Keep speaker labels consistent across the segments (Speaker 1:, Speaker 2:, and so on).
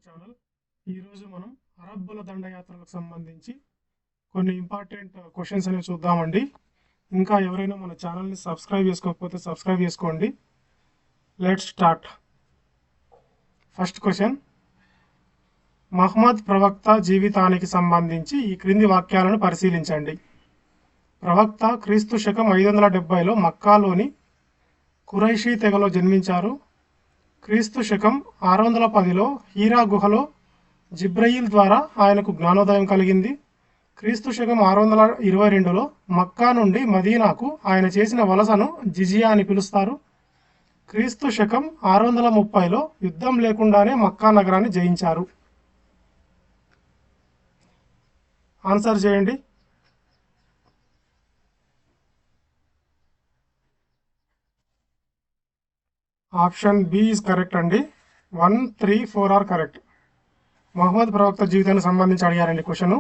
Speaker 1: Channel. ఈరోజు మనం అరబ్బుల దండయాత్రలకు సంబంధించి కొన్ని ఇంపార్టెంట్ క్వశ్చన్స్ అనేవి చూద్దామండి. ఇంకా ఎవరైనా మన ఛానల్ని సబ్స్క్రైబ్ చేసుకోకపోతే సబ్స్క్రైబ్ చేసుకోండి. Let's start. First question, Muhammad ప్రవక్త జీవితానికి సంబంధించి ఈ క్రింది వాక్యాలను పరిశీలించండి. ప్రవక్త క్రీస్తు శకం 570లో మక్కాలోని ఖురైషీ తెగలో జన్మించారు. క్రీస్తు శకం 610లో హీరా గుహలో జిబ్రయీల్ ద్వారా ఆయనకు జ్ఞానోదయం కలిగింది. క్రీస్తు శకం 622లో మక్కా నుండి మదీనాకు ఆయన చేసిన వలసను జిజియా అని పిలుస్తారు. క్రీస్తు శకం 630లో యుద్ధం లేకుండానే మక్కా నగరాన్ని జయించారు. ఆన్సర్ చేయండి. ఆప్షన్ బి ఈజ్ కరెక్ట్ అండి. 1, 3, 4 ఆర్ కరెక్ట్. మహమ్మద్ ప్రవక్త జీవితానికి సంబంధించి అడిగారండి క్వశ్చన్.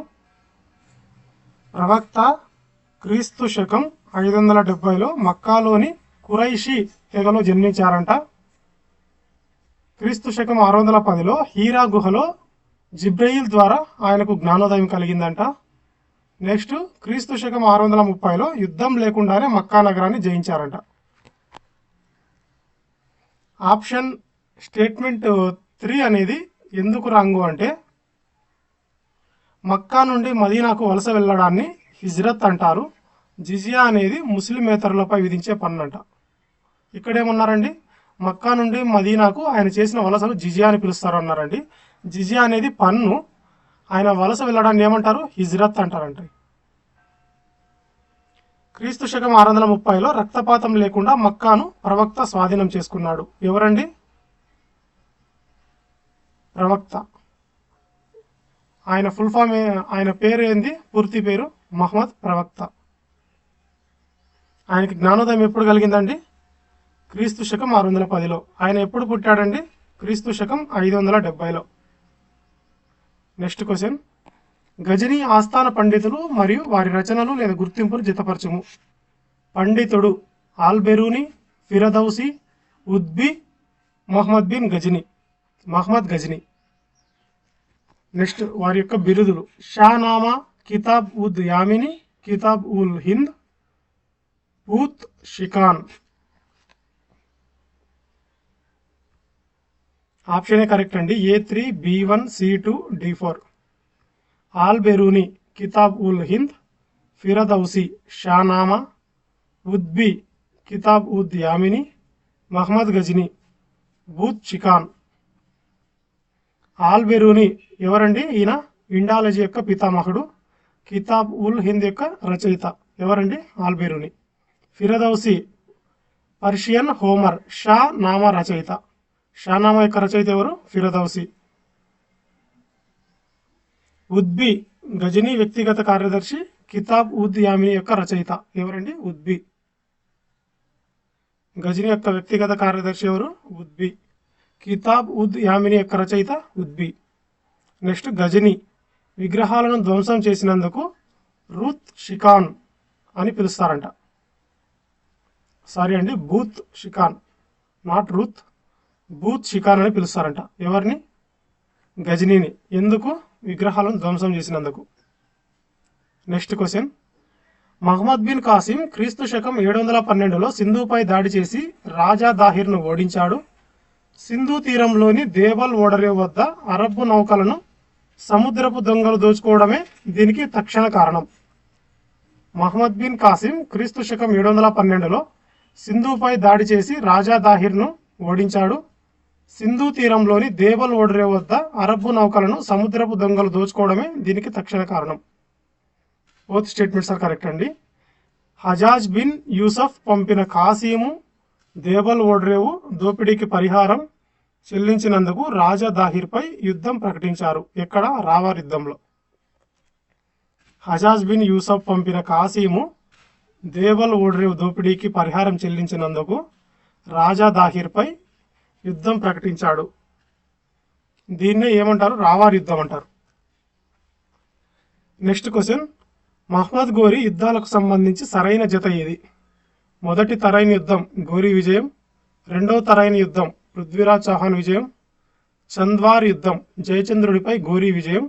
Speaker 1: ప్రవక్త క్రీస్తు శకం 570లో మక్కాలోని ఖురైషీ తెగలో జన్మించారంట. క్రీస్తు శకం 610లో హీరా గుహలో జిబ్రయీల్ ద్వారా ఆయనకు జ్ఞానోదయం కలిగిందంట. నెక్స్ట్ క్రీస్తు శకం 630లో యుద్ధం లేకుండానే మక్కా నగరాన్ని జయించారంట. ఆప్షన్ స్టేట్మెంట్ 3 అనేది ఎందుకు రాంగు అంటే, మక్కా నుండి మదీనాకు వలస వెళ్ళడాన్ని హిజ్రత్ అంటారు. జిజియా అనేది ముస్లిమేతరులపై విధించే పన్ను అంట. ఇక్కడేమన్నారండి, మక్కా నుండి మదీనాకు ఆయన చేసిన వలసను జిజియా అని పిలుస్తారు అన్నారండి. జిజియా అనేది పన్ను. ఆయన వలస వెళ్ళడాన్ని ఏమంటారు? హిజ్రత్ అంటారంట. క్రీస్తు శకం 630లో రక్తపాతం లేకుండా మక్కాను ప్రవక్త స్వాధీనం చేసుకున్నాడు. ఎవరండి? ప్రవక్త. ఆయన ఫుల్ ఫామ్, ఆయన పేరు ఏంది? పూర్తి పేరు మహమ్మద్ ప్రవక్త. ఆయనకి జ్ఞానోదయం ఎప్పుడు కలిగిందండి? క్రీస్తు శకం 610లో. ఆయన ఎప్పుడు పుట్టాడండి? క్రీస్తు శకం 570లో. నెక్స్ట్ క్వశ్చన్, గజనీ ఆస్థాన పండితులు మరియు వారి రచనలు లేదా గుర్తింపును జతపరచుము. పండితుడు ఆల్-బెరూని, ఫిరదౌసి, ఉద్బి, మహమ్మద్ గజనీ. నెక్స్ట్ వారి యొక్క బిరుదులు: Shahnama, Kitab ud Yamini, Kitab ul Hind, But Shikan. Option A correct అండి. A3, B1, C2, D4. Al Biruni Kitab ul Hind, Firdausi Shahnama, Utbi Kitab ud Yamini, Mahmud Ghazni But Shikan. Al Biruni ఎవరండి? ఈయన ఇండాలజీ యొక్క పితామహుడు. కితాబ్ ఉల్ హింద్ యొక్క రచయిత. ఎవరండి? ఆల్-బెరూని. ఫిరదౌసి పర్షియన్ హోమర్ షానామా రచయిత. షానామా యొక్క రచయిత ఎవరు? ఫిరదౌసి. ఉద్బి గజనీ వ్యక్తిగత కార్యదర్శి, కితాబ్ ఉద్ యామిని యొక్క రచయిత. ఎవరండి? ఉద్బి. గజనీ యొక్క వ్యక్తిగత కార్యదర్శి ఎవరు? ఉద్బి. కితాబ్ ఉద్ యామిని యొక్క రచయిత ఉద్బి. నెక్స్ట్, గజనీ విగ్రహాలను ధ్వంసం చేసినందుకు రూత్ షికాన్ అని పిలుస్తారంట. సారీ అండి, బూత్ షికాన్, నాట్ రూత్. బూత్ షికాన్ అని పిలుస్తారంట. ఎవరిని? గజనీని. ఎందుకు? విగ్రహాలను ధ్వంసం చేసినందుకు. నెక్స్ట్ క్వశ్చన్, మహమ్మద్ బిన్ కాసిం క్రీస్తు శకం 712లో సింధుపై దాడి చేసి రాజా దాహిర్ను ఓడించాడు. సింధు తీరంలోని దేవల్ ఓడరేవు వద్ద అరబ్బు నౌకలను సముద్రపు దొంగలు దోచుకోవడమే దీనికి తక్షణ కారణం. మహమ్మద్ బిన్ కాసిం క్రీస్తు శకం 712లో సింధుపై దాడి చేసి రాజా దాహిర్ను ఓడించాడు. సింధు తీరంలోని దేవల్ ఓడరేవు వద్ద అరబ్బు నౌకలను సముద్రపు దొంగలు దోచుకోవడమే దీనికి తక్షణ కారణం. బోత్ స్టేట్మెంట్స్ ఆర్ కరెక్ట్ అండి. హజాజ్ బిన్ యూసఫ్ పంపిన కాసీము దేవల్ ఓడరేవు దోపిడీకి పరిహారం చెల్లించినందుకు రాజా దాహిర్పై యుద్ధం ప్రకటించారు. ఎక్కడ? రావార్ యుద్ధంలో. హజాజ్ బిన్ యూసఫ్ పంపిన కాసీము దేవల్ ఓడరేవు దోపిడీకి పరిహారం చెల్లించినందుకు రాజా దాహిర్పై యుద్ధం ప్రకటించాడు. దీన్నే ఏమంటారు? రావార్ యుద్ధం అంటారు. నెక్స్ట్ క్వశ్చన్, మహమ్మద్ గోరి యుద్ధాలకు సంబంధించి సరైన జత ఏది? మొదటి తరైన యుద్ధం గోరి విజయం, రెండవ తరైన యుద్ధం పృథ్వీరాజ్ చౌహాన్ విజయం, చంద్వార్ యుద్ధం జయచంద్రుడిపై ఘోరీ విజయం,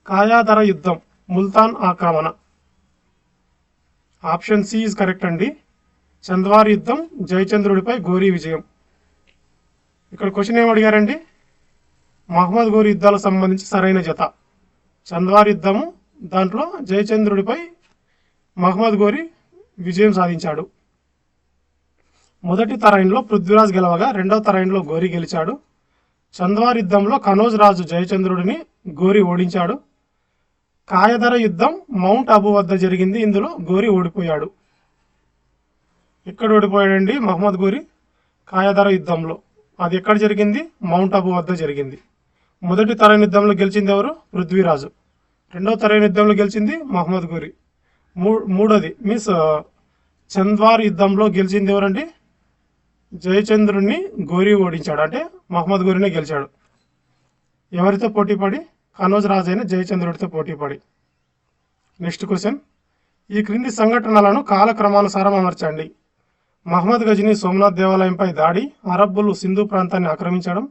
Speaker 1: కాయాధర యుద్ధం ముల్తాన్ ఆక్రమణ. ఆప్షన్ సి ఈజ్ కరెక్ట్ అండి. చంద్వార్ యుద్ధం జయచంద్రుడిపై ఘోరీ విజయం. ఇక్కడ క్వశ్చన్ ఏం అడిగారండి? మహమ్మద్ ఘోరీ యుద్ధాలకు సంబంధించి సరైన జత. చంద్వార్ యుద్ధము, దాంట్లో జయచంద్రుడిపై మహమ్మద్ ఘోరీ విజయం సాధించాడు. మొదటి తరైన్లో పృథ్వీరాజ్ గెలవగా రెండవ తరైన్లో ఘోరీ గెలిచాడు. చంద్వార్ యుద్ధంలో కనౌజ్ రాజు జయచంద్రుడిని ఘోరీ ఓడించాడు. కాయధర యుద్ధం మౌంట్ అబూ వద్ద జరిగింది. ఇందులో ఘోరీ ఓడిపోయాడు. ఎక్కడ ఓడిపోయాడండి మహమ్మద్ ఘోరీ? కాయధర యుద్ధంలో. అది ఎక్కడ జరిగింది? మౌంట్ అబూ వద్ద జరిగింది. మొదటి తరైన్ యుద్ధంలో గెలిచింది ఎవరు? పృథ్వీరాజు. రెండవ తరైన్ యుద్ధంలో గెలిచింది మహమ్మద్ ఘోరీ. మూడోది మీన్స్ చంద్వార్ యుద్ధంలో గెలిచింది ఎవరండి? జయచంద్రుడిని ఘోరీ ఓడించాడు, అంటే మహమ్మద్ ఘోరీనే గెలిచాడు. ఎవరితో పోటీపడి? కనౌజ్ రాజు అయిన జయచంద్రుడితో పోటీపడి. నెక్స్ట్ క్వశ్చన్, ఈ క్రింది సంఘటనలను కాలక్రమానుసారం అమర్చండి. మహమ్మద్ గజనీ సోమనాథ్ దేవాలయంపై దాడి, అరబ్బులు సింధు ప్రాంతాన్ని ఆక్రమించడం,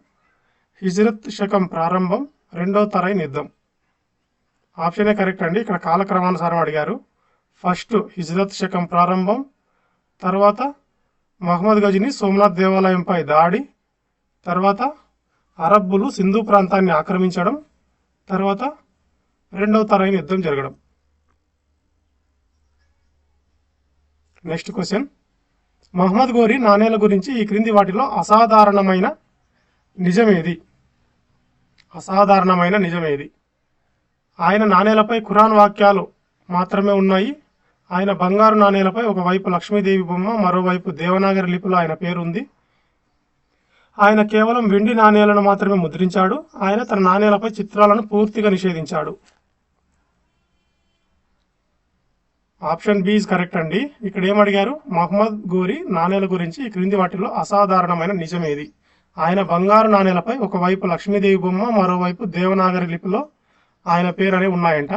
Speaker 1: హిజ్రత్ శకం ప్రారంభం, రెండవ తరైన్ యుద్ధం. ఆప్షనే కరెక్ట్ అండి. ఇక్కడ కాలక్రమానుసారం అడిగారు. ఫస్ట్ హిజ్రత్ శకం ప్రారంభం, తర్వాత మహమ్మద్ గజనీ సోమనాథ్ దేవాలయంపై దాడి, తర్వాత అరబ్బులు సింధు ప్రాంతాన్ని ఆక్రమించడం, తర్వాత రెండవ తరైన్ యుద్ధం జరగడం. నెక్స్ట్ క్వశ్చన్, మహమ్మద్ ఘోరీ నాణేల గురించి ఈ క్రింది వాటిలో అసాధారణమైన నిజమేది? అసాధారణమైన నిజమేది? ఆయన నాణేలపై ఖురాన్ వాక్యాలు మాత్రమే ఉన్నాయి. ఆయన బంగారు నాణేలపై ఒకవైపు లక్ష్మీదేవి బొమ్మ, మరోవైపు దేవనాగరి లిపిలో ఆయన పేరు ఉంది. ఆయన కేవలం వెండి నాణేలను మాత్రమే ముద్రించాడు. ఆయన తన నాణేలపై చిత్రాలను పూర్తిగా నిషేధించాడు. ఆప్షన్ బి ఇస్ కరెక్ట్ అండి. ఇక్కడ ఏమడిగారు? మహమ్మద్ ఘోరీ నాణేల గురించి ఈ క్రింది వాటిలో అసాధారణమైన నిజమేది? ఆయన బంగారు నాణేలపై ఒకవైపు లక్ష్మీదేవి బొమ్మ, మరోవైపు దేవనాగరి లిపిలో ఆయన పేరు అనేవి ఉన్నాయంట.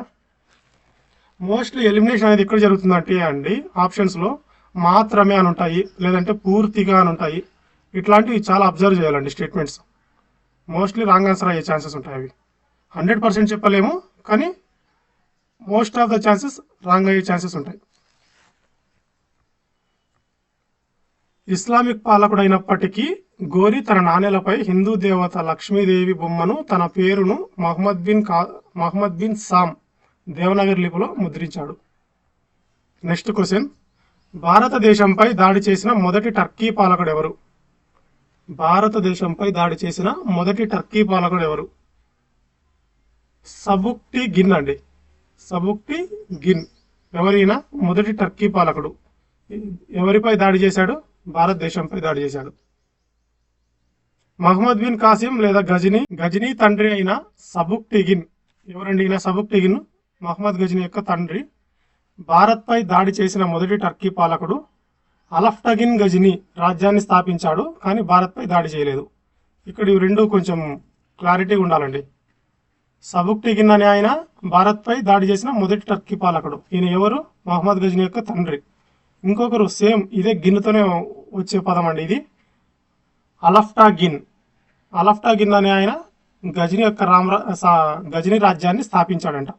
Speaker 1: మోస్ట్లీ ఎలిమినేషన్ అనేది ఎక్కడ జరుగుతుందంటే అండి, ఆప్షన్స్లో మాత్రమే అని ఉంటాయి, లేదంటే పూర్తిగా అని ఉంటాయి. ఇట్లాంటివి చాలా అబ్జర్వ్ చేయాలండి స్టేట్మెంట్స్. మోస్ట్లీ రాంగ్ ఆన్సర్ అయ్యే ఛాన్సెస్ ఉంటాయి. అవి 100% చెప్పలేము, కానీ most of the chances wrong అయ్యే ఛాన్సెస్ ఉంటాయి. ఇస్లామిక్ పాలకుడైనప్పటికీ ఘోరీ తన నాణేలపై హిందూ దేవత లక్ష్మీదేవి బొమ్మను, తన పేరును మహమ్మద్ బిన్ సామ్ దేవనాగరి లిపిలో ముద్రించాడు. నెక్స్ట్ క్వశ్చన్, భారతదేశంపై దాడి చేసిన మొదటి టర్కీ పాలకుడు ఎవరు? భారతదేశంపై దాడి చేసిన మొదటి టర్కీ పాలకుడు ఎవరు? సబుక్టి గిన్ అండి. సబుక్టి గిన్ ఎవరైనా మొదటి టర్కీ పాలకుడు. ఎవరిపై దాడి చేశాడు? భారతదేశంపై దాడి చేశాడు. మహమ్మద్ బిన్ కాసిం లేదా గజనీ తండ్రి అయిన సబుక్టిగిన్ ఎవరండి? ఈయన సబుక్టిగిన్ మహమ్మద్ గజనీ యొక్క తండ్రి. భారత్పై దాడి చేసిన మొదటి టర్కీ పాలకుడు. అలఫ్టగిన్ గజనీ రాజ్యాన్ని స్థాపించాడు, కానీ భారత్పై దాడి చేయలేదు. ఇక్కడ ఇవి రెండు కొంచెం క్లారిటీగా ఉండాలండి. సబుక్టిగిన్ అనే ఆయన భారత్పై దాడి చేసిన మొదటి టర్కీ పాలకుడు. ఈయన ఎవరు? మహమ్మద్ గజనీ యొక్క తండ్రి. ఇంకొకరు సేమ్ ఇదే గిన్తోనే వచ్చే పదం అండి ఇది, అలఫ్టాగిన్. అలఫ్టాగిన్ అనే ఆయన గజనీ యొక్క గజనీ రాజ్యాన్ని స్థాపించాడంట.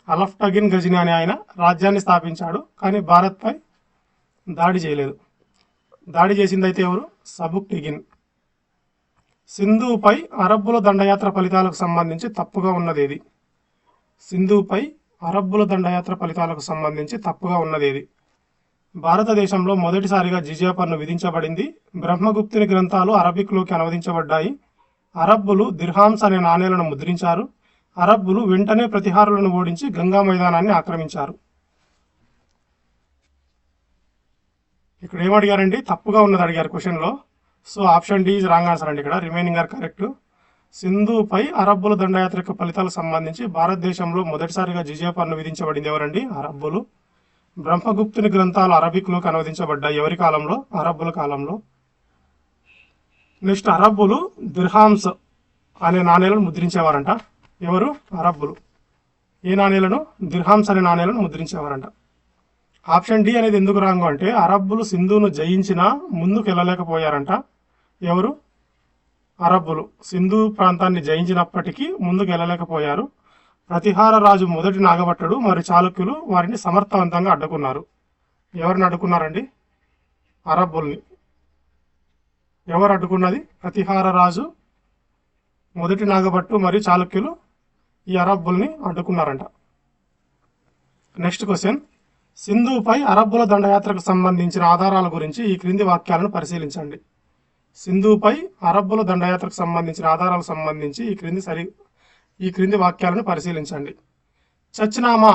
Speaker 1: అలఫ్టగిన్ గజనీ అనే ఆయన రాజ్యాన్ని స్థాపించాడు, కానీ భారత్పై దాడి చేయలేదు. దాడి చేసింది అయితే ఎవరు? సబుక్టిగిన్. సింధుపై అరబ్బుల దండయాత్ర ఫలితాలకు సంబంధించి తప్పుగా ఉన్నదేది? సింధుపై అరబ్బుల దండయాత్ర ఫలితాలకు సంబంధించి తప్పుగా ఉన్నదేది? భారతదేశంలో మొదటిసారిగా జిజియా పన్ను విధించబడింది. బ్రహ్మగుప్తుని గ్రంథాలు అరబిక్లోకి అనువదించబడ్డాయి. అరబ్బులు దిర్హామ్స్ అనే నాణేలను ముద్రించారు. అరబ్బులు వెంటనే ప్రతిహారులను ఓడించి గంగా మైదానాన్ని ఆక్రమించారు. ఇక్కడ ఏమడిగారండి? తప్పుగా ఉన్నది అడిగారు క్వశ్చన్లో. So option D wrong answer అండి. ఇక్కడ రిమైనింగ్ ఆర్ కరెక్ట్. సింధుపై అరబ్బుల దండయాత్ర యొక్క ఫలితాలకు సంబంధించి భారతదేశంలో మొదటిసారిగా జిజియా పన్ను విధించబడింది ఎవరండి? అరబ్బులు. బ్రహ్మగుప్తుని గ్రంథాలు అరబిక్లోకి అనువదించబడ్డాయి. ఎవరి కాలంలో? అరబ్బుల కాలంలో. నెక్స్ట్, అరబ్బులు దిర్హామ్స్ అనే నాణేలను ముద్రించేవారంట. ఎవరు? అరబ్బులు. ఏ నాణేలను? దిర్హామ్స్ అనే నాణేలను ముద్రించేవారంట. ఆప్షన్ డి అనేది ఎందుకు రాంగ్ అంటే, అరబ్బులు సింధును జయించినా ముందుకు వెళ్ళలేకపోయారంట. ఎవరు? అరబ్బులు సింధు ప్రాంతాన్ని జయించినప్పటికీ ముందుకు వెళ్ళలేకపోయారు. ప్రతిహార రాజు మొదటి నాగభట్టుడు మరియు చాళుక్యులు వారిని సమర్థవంతంగా అడ్డుకున్నారు. ఎవరిని అడ్డుకున్నారండి? అరబ్బుల్ని. ఎవరు అడ్డుకున్నది? ప్రతిహార రాజు మొదటి నాగభట్టు మరియు చాళుక్యులు ఈ అరబ్బుల్ని అడ్డుకున్నారంట. నెక్స్ట్ క్వశ్చన్, సింధుపై అరబ్బుల దండయాత్రకు సంబంధించిన ఆధారాల గురించి ఈ క్రింది వాక్యాలను పరిశీలించండి. సింధుపై అరబ్బుల దండయాత్రకు సంబంధించిన ఆధారాలకు సంబంధించి ఈ క్రింది వాక్యాలను పరిశీలించండి. చచ్నామా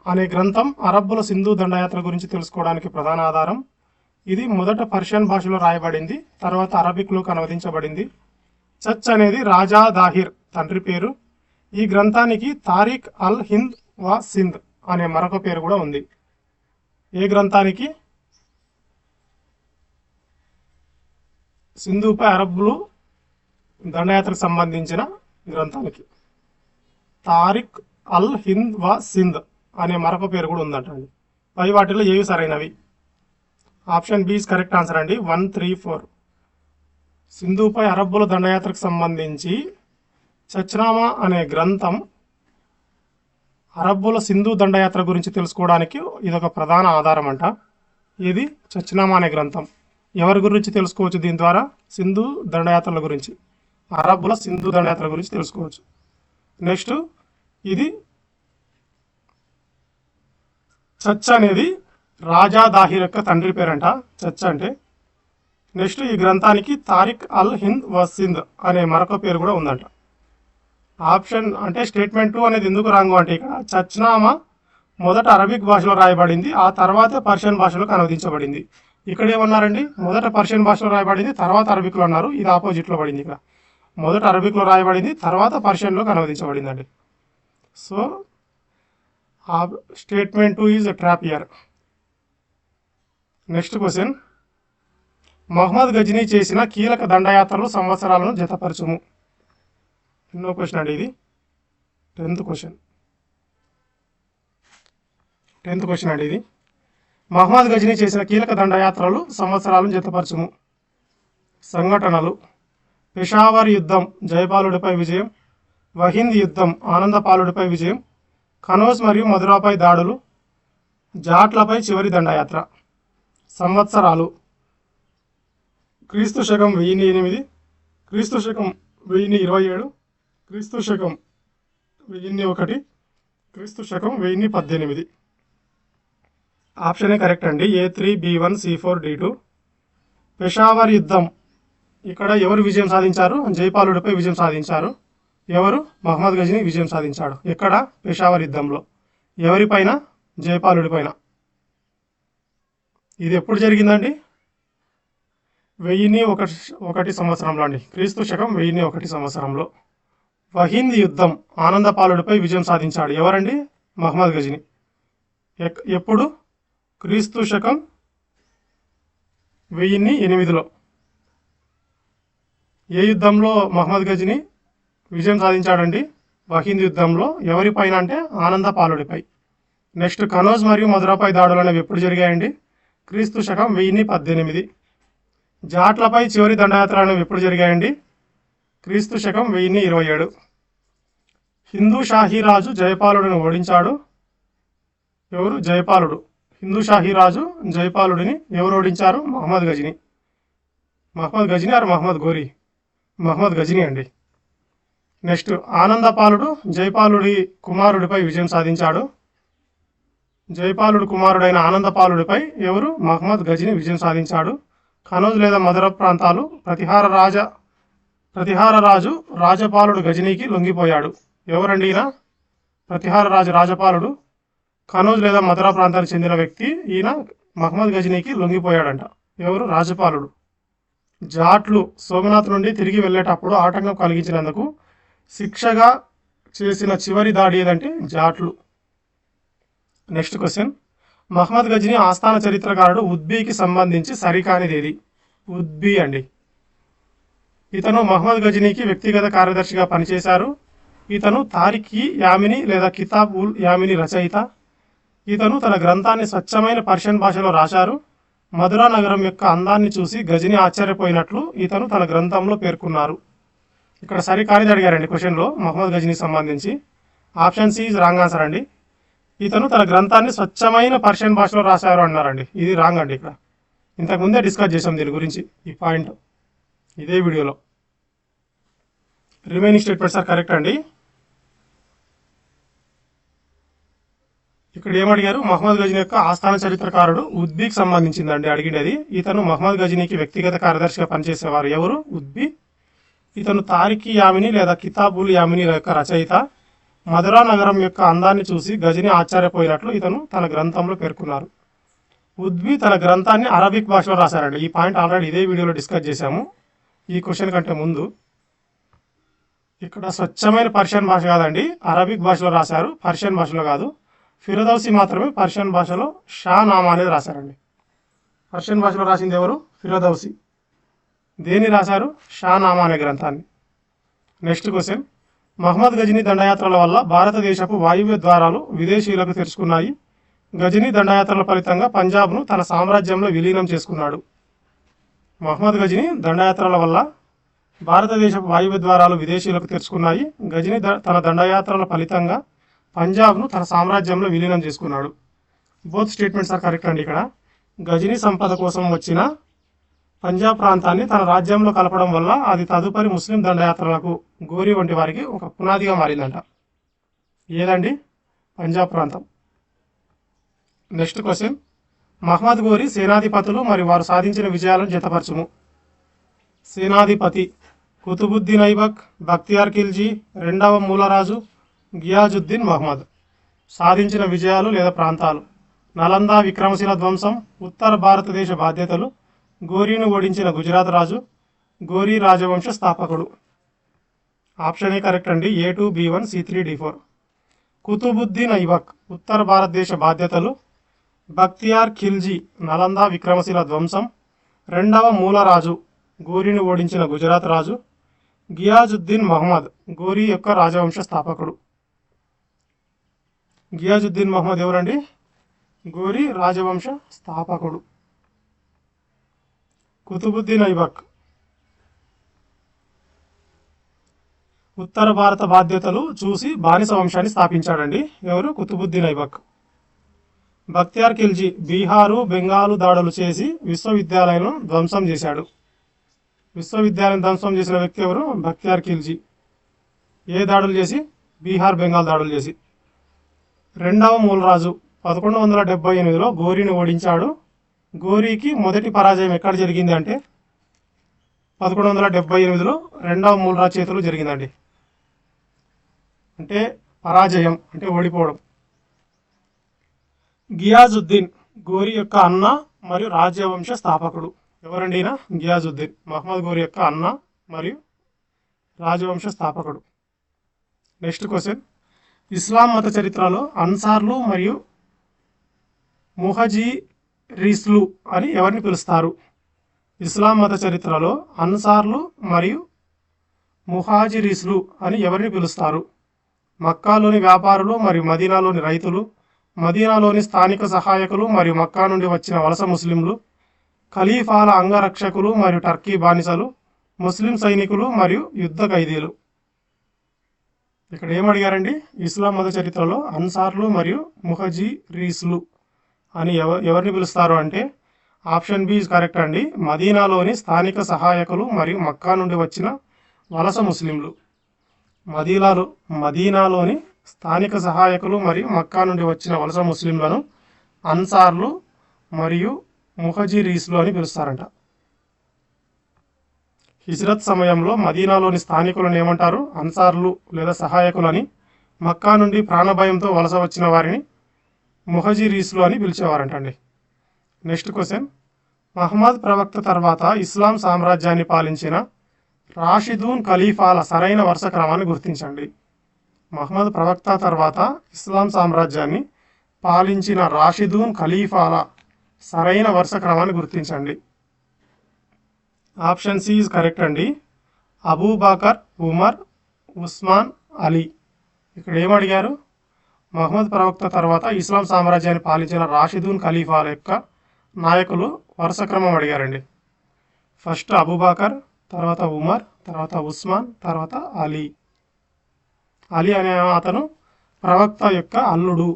Speaker 1: అనే గ్రంథం అరబ్బుల సింధు దండయాత్ర గురించి తెలుసుకోవడానికి ప్రధాన ఆధారం. ఇది మొదట పర్షియన్ భాషలో రాయబడింది, తర్వాత అరబిక్లోకి అనువదించబడింది. చచ్ అనేది రాజా దాహిర్ తండ్రి పేరు. ఈ గ్రంథానికి తారిక్ అల్ హింద్ వా సింధ్ అనే మరొక పేరు కూడా ఉంది. ఏ గ్రంథానికి? సింధుపై అరబ్బులు దండయాత్రకు సంబంధించిన గ్రంథానికి తారిక్ అల్ హింద్ వా సింధ్ అనే మరొక పేరు కూడా ఉందంటండి. పై వాటిలో ఏవి సరైనవి? Option B is correct answer అండి. 1, 3, 4. సింధుపై అరబ్బుల దండయాత్రకు సంబంధించి చచ్నామా అనే గ్రంథం అరబ్బుల సింధు దండయాత్ర గురించి తెలుసుకోవడానికి ఇదొక ప్రధాన ఆధారం అంట. ఇది చచ్నామా అనే గ్రంథం. ఎవరి గురించి తెలుసుకోవచ్చు దీని ద్వారా? సింధు దండయాత్రల గురించి, అరబ్బుల సింధు దండయాత్ర గురించి తెలుసుకోవచ్చు. నెక్స్ట్, ఇది చచ్ అనేది రాజా దాహిర్ యొక్క తండ్రి పేరంట, చచ్ అంటే. నెక్స్ట్, ఈ గ్రంథానికి తారిక్ అల్ హింద్ వ సింధ్ అనే మరొక పేరు కూడా ఉందంట. ఆప్షన్ అంటే స్టేట్మెంట్ 2 అనేది ఎందుకు రాంగు అంటే, ఇక్కడ చచ్నామా మొదట అరబిక్ భాషలో రాయబడింది, ఆ తర్వాత పర్షియన్ భాషలోకి అనువదించబడింది. ఇక్కడ ఏమన్నారండి? మొదట పర్షియన్ భాషలో రాయబడింది, తర్వాత అరబిక్లో అన్నారు. ఇది ఆపోజిట్లో పడింది. ఇక్కడ మొదట అరబిక్లో రాయబడింది, తర్వాత పర్షియన్లోకి అనువదించబడిందండి. సో స్టేట్మెంట్ 2 ఈజ్ ట్రాప్ ఇయర్. నెక్స్ట్ క్వశ్చన్, మహమ్మద్ గజనీ చేసిన కీలక దండయాత్రలు సంవత్సరాలను జతపరచుము. ఎన్నో క్వశ్చన్ అండి ఇది? 10th క్వశ్చన్ అండి ఇది. మహమ్మద్ గజనీ చేసిన కీలక దండయాత్రలు సంవత్సరాలను జతపరచుము. సంఘటనలు: పెషావర్ యుద్ధం జయపాలుడిపై విజయం, వహింద్ యుద్ధం ఆనందపాలుడిపై విజయం, కనౌజ్ మరియు మధురాపై దాడులు, జాట్లపై చివరి దండయాత్ర. సంవత్సరాలు: క్రీస్తు శకం 1008, క్రీస్తు శకం 1027, క్రీస్తు శకం 1001, క్రీస్తు శకం 1018. ఆప్షనే కరెక్ట్ అండి. A3, B1, C4, D2. Peshawar యుద్ధం, ఇక్కడ ఎవరు విజయం సాధించారు? జైపాలుడిపై విజయం సాధించారు. ఎవరు? మహమ్మద్ గజనీ విజయం సాధించాడు. ఎక్కడ? పెషావర్ యుద్ధంలో. ఎవరిపైన? జైపాలుడిపైన. ఇది ఎప్పుడు జరిగిందండి? 1001 సంవత్సరంలో అండి. క్రీస్తు శకం 1001 సంవత్సరంలో. వహింద్ యుద్ధం ఆనందపాలుడిపై విజయం సాధించాడు. ఎవరండి? మహమ్మద్ గజనీ. ఎప్పుడు? క్రీస్తు శకం 1008లో. ఏ యుద్ధంలో మహమ్మద్ గజనీ విజయం సాధించాడండి? వహింద్ యుద్ధంలో. ఎవరిపైన అంటే ఆనందపాలుడిపై. నెక్స్ట్, కనౌజ్ మరియు మధురాపై దాడులు అనేవి ఎప్పుడు జరిగాయండి? క్రీస్తు శకం 1018. జాట్లపై చివరి దండయాత్ర అనేవి ఎప్పుడు జరిగాయండి? క్రీస్తు శకం 1027. హిందూ షాహీరాజు జయపాలుడిని ఓడించాడు. ఎవరు? జయపాలుడు. హిందూ షాహీరాజు జయపాలుడిని ఎవరు ఓడించారు? మహమ్మద్ గజనీ. మహమ్మద్ గజనీ ఆర్ మహమ్మద్ గోరీ? మహమ్మద్ గజనీ అండి. నెక్స్ట్, ఆనందపాలుడు జైపాలుడి కుమారుడిపై విజయం సాధించాడు. జైపాలుడు కుమారుడైన ఆనందపాలుడిపై ఎవరు? మహమ్మద్ గజనీ విజయం సాధించాడు. కనౌజ్ లేదా మధుర ప్రాంతాలు ప్రతిహార రాజు రాజపాలుడు గజనీకి లొంగిపోయాడు. ఎవరండి ఈయన? ప్రతిహార రాజు రాజపాలుడు కనౌజ్ లేదా మధుర ప్రాంతానికి చెందిన వ్యక్తి. ఈయన మహమ్మద్ గజనీకి లొంగిపోయాడంట. ఎవరు? రాజపాలుడు. జాట్లు సోమనాథ్ నుండి తిరిగి వెళ్ళేటప్పుడు ఆటంకం కలిగించినందుకు శిక్షగా చేసిన చివరి దాడి ఏదంటే జాట్లు. నెక్స్ట్ క్వశ్చన్, మహమ్మద్ గజనీ ఆస్థాన చరిత్రకారుడు ఉద్బీకి సంబంధించి సరికానిది ఏది? ఉద్బీ అండి. ఇతను మహమ్మద్ గజనీకి వ్యక్తిగత కార్యదర్శిగా పనిచేశారు. ఇతను తారిఖీ యామిని లేదా కితాబ్ ఉల్ యామిని రచయిత. ఇతను తన గ్రంథాన్ని స్వచ్ఛమైన పర్షియన్ భాషలో రాశారు మధురా నగరం యొక్క అందాన్ని చూసి గజని ఆశ్చర్యపోయినట్లు ఇతను తన గ్రంథంలో పేర్కొన్నారు. ఇక్కడ సరికానిది అడిగారండి క్వశ్చన్లో మహమ్మద్ గజనీకి సంబంధించి. Option C is wrong answer అండి. ఇతను తన గ్రంథాన్ని స్వచ్ఛమైన పర్షియన్ భాషలో రాశారు అన్నారండి. ఇది రాంగ్ అండి. ఇక్కడ ఇంతకుముందే డిస్కస్ చేసాం దీని గురించి, ఈ పాయింట్ ఇదే వీడియోలో. రిమైనింగ్ స్టేట్మెంట్స్ ఆర్ కరెక్ట్ అండి. ఇక్కడ ఏమడిగారు, మహమ్మద్ గజనీ యొక్క ఆస్థాన చరిత్రకారుడు ఉద్బీకి సంబంధించిందండి అడిగినది. ఇతను మహమ్మద్ గజనీకి వ్యక్తిగత కార్యదర్శిగా పనిచేసేవారు. ఎవరు? ఉద్బీ. ఇతను తారిఖీ యామిని లేదా కితాబుల్ యామిని యొక్క రచయిత. మధురా నగరం యొక్క అందాన్ని చూసి గజనీ ఆశ్చర్యపోయినట్లు ఇతను తన గ్రంథంలో పేర్కొన్నారు. ఉద్బీ తన గ్రంథాన్ని అరబిక్ భాషలో రాశారండి. ఈ పాయింట్ ఆల్రెడీ ఇదే వీడియోలో డిస్కస్ చేశాము ఈ క్వశ్చన్ కంటే ముందు. ఇక్కడ స్వచ్ఛమైన పర్షియన్ భాష కాదండి, అరబిక్ భాషలో రాశారు, పర్షియన్ భాషలో కాదు. ఫిరదౌసి మాత్రమే పర్షియన్ భాషలో షా నామా అనేది రాశారండి. పర్షియన్ భాషలో రాసింది ఎవరు? ఫిరదౌసి. దేన్ని రాశారు? షా నామా అనే గ్రంథాన్ని. నెక్స్ట్ క్వశ్చన్, మహమ్మద్ గజనీ దండయాత్రల వల్ల భారతదేశపు వాయువ్య ద్వారాలు విదేశీయులకు తెరుచుకున్నాయి. గజనీ దండయాత్రల ఫలితంగా పంజాబ్ను తన సామ్రాజ్యంలో విలీనం చేసుకున్నాడు. మహమ్మద్ గజనీ దండయాత్రల వల్ల భారతదేశపు వాయువ్య ద్వారాలు విదేశీయులకు తెరుచుకున్నాయి. గజనీ తన దండయాత్రల ఫలితంగా పంజాబ్ను తన సామ్రాజ్యంలో విలీనం చేసుకున్నాడు. బోత్ స్టేట్మెంట్స్ ఆర్ కరెక్ట్ అండి. ఇక్కడ గజనీ సంపద కోసం వచ్చిన పంజాబ్ ప్రాంతాన్ని తన రాజ్యంలో కలపడం వల్ల అది తదుపరి ముస్లిం దండయాత్రలకు గోరీ వంటి వారికి ఒక పునాదిగా మారిందంట. ఏదండి? పంజాబ్ ప్రాంతం. నెక్స్ట్ క్వశ్చన్, మహమ్మద్ గోరీ సేనాధిపతులు మరియు వారు సాధించిన విజయాలను జతపరచుము. సేనాధిపతి కుతుబుద్దీన్ ఐబక్, బక్తియార్ ఖిల్జీ, రెండవ మూలరాజు, గియాజుద్దీన్ మహమ్మద్. సాధించిన విజయాలు లేదా ప్రాంతాలు: నలంద విక్రమశిల ధ్వంసం, ఉత్తర భారతదేశ బాధ్యతలు, గోరీని ఓడించిన గుజరాత్ రాజు, గోరీ రాజవంశ స్థాపకుడు. ఆప్షన్ ఏ కరెక్ట్ అండి. A2, B1, C3, D4. Qutbuddin Aibak ఉత్తర భారతదేశ బాధ్యతలు, బక్తియార్ ఖిల్జీ నలంద విక్రమశిల ధ్వంసం, రెండవ మూలరాజు గోరీని ఓడించిన గుజరాత్ రాజు, గియాజుద్దీన్ మహమ్మద్ గోరీ యొక్క రాజవంశ స్థాపకుడు. గియాజుద్దీన్ మహమ్మద్ ఎవరండి? గోరీ రాజవంశ స్థాపకుడు. కుతుబుద్దీన్ ఐబక్ ఉత్తర భారత బాధ్యతలు చూసి బానిస వంశాన్ని స్థాపించాడండి. ఎవరు? కుతుబుద్దీన్ ఐబక్. బక్తియార్ ఖిల్జీ బీహారు, బెంగాలు దాడులు చేసి విశ్వవిద్యాలయాలను ధ్వంసం చేశాడు. విశ్వవిద్యాలయం ధ్వంసం చేసిన వ్యక్తి ఎవరు? బక్తియార్ ఖిల్జీ. ఏ దాడులు చేసి? బీహార్, బెంగాల్ దాడులు చేసి. రెండవ మూలరాజు 1178లో గోరీని ఓడించాడు. గోరీకి మొదటి పరాజయం ఎక్కడ జరిగింది అంటే 1178లో రెండవ మూలరాజు చేతులు జరిగిందండి. అంటే పరాజయం అంటే ఓడిపోవడం. గియాజుద్దీన్ గోరీ యొక్క అన్న మరియు రాజ్యవంశ స్థాపకుడు. ఎవరండి ఈయన? గియాజుద్దీన్ మహమ్మద్ గోరీ యొక్క అన్న మరియు రాజవంశ స్థాపకుడు. నెక్స్ట్ క్వశ్చన్, ఇస్లాం మత చరిత్రలో అన్సార్లు మరియు ముహజిరీస్లు అని ఎవరిని పిలుస్తారు? ఇస్లాం మత చరిత్రలో అన్సార్లు మరియు ముహాజిరీస్లు అని ఎవరిని పిలుస్తారు? మక్కాలోని వ్యాపారులు మరియు మదీనాలోని రైతులు, మదీనాలోని స్థానిక సహాయకులు మరియు మక్కా నుండి వచ్చిన వలస ముస్లింలు, ఖలీఫాల అంగరక్షకులు మరియు టర్కీ బానిసలు, ముస్లిం సైనికులు మరియు యుద్ధ ఖైదీలు. ఇక్కడ ఏమడిగారండి? ఇస్లాం మత చరిత్రలో అన్సార్లు మరియు ముహజిరీస్లు అని ఎవరిని పిలుస్తారు అంటే ఆప్షన్ బి ఇస్ కరెక్ట్ అండి. మదీనాలోని స్థానిక సహాయకులు మరియు మక్కా నుండి వచ్చిన వలస ముస్లింలు. మదీనాలోని స్థానిక సహాయకులు మరియు మక్కా నుండి వచ్చిన వలస ముస్లింలను అన్సార్లు మరియు ముహజిరీస్లు అని పిలుస్తారంట. హిజ్రత్ సమయంలో మదీనాలోని స్థానికులను ఏమంటారు? అన్సార్లు లేదా సహాయకులని. మక్కా నుండి ప్రాణభయంతో వలస వచ్చిన వారిని ముహజిరీస్లు అని పిలిచేవారంటండి. నెక్స్ట్ క్వశ్చన్, మహమ్మద్ ప్రవక్త తర్వాత ఇస్లాం సామ్రాజ్యాన్ని పాలించిన రాషిదూన్ ఖలీఫాల సరైన వరుస క్రమాన్ని గుర్తించండి. మహమ్మద్ ప్రవక్త తర్వాత ఇస్లాం సామ్రాజ్యాన్ని పాలించిన రాషిదూన్ ఖలీఫాల సరైన వరుస క్రమాన్ని గుర్తించండి. ఆప్షన్ సి ఇస్ కరెక్ట్ అండి. అబూబకర్, ఉమర్, ఉస్మాన్, అలీ. ఇక్కడ ఏమడిగారు? మహమ్మద్ ప్రవక్త తర్వాత ఇస్లాం సామ్రాజ్యాన్ని పాలించిన రాషిదూన్ ఖలీఫాల యొక్క నాయకులు వరుస క్రమం అడిగారండి. ఫస్ట్ అబూబకర్, తర్వాత ఉమర్, తర్వాత ఉస్మాన్, తర్వాత అలీ. అలీ అనే అతను ప్రవక్త యొక్క అల్లుడు.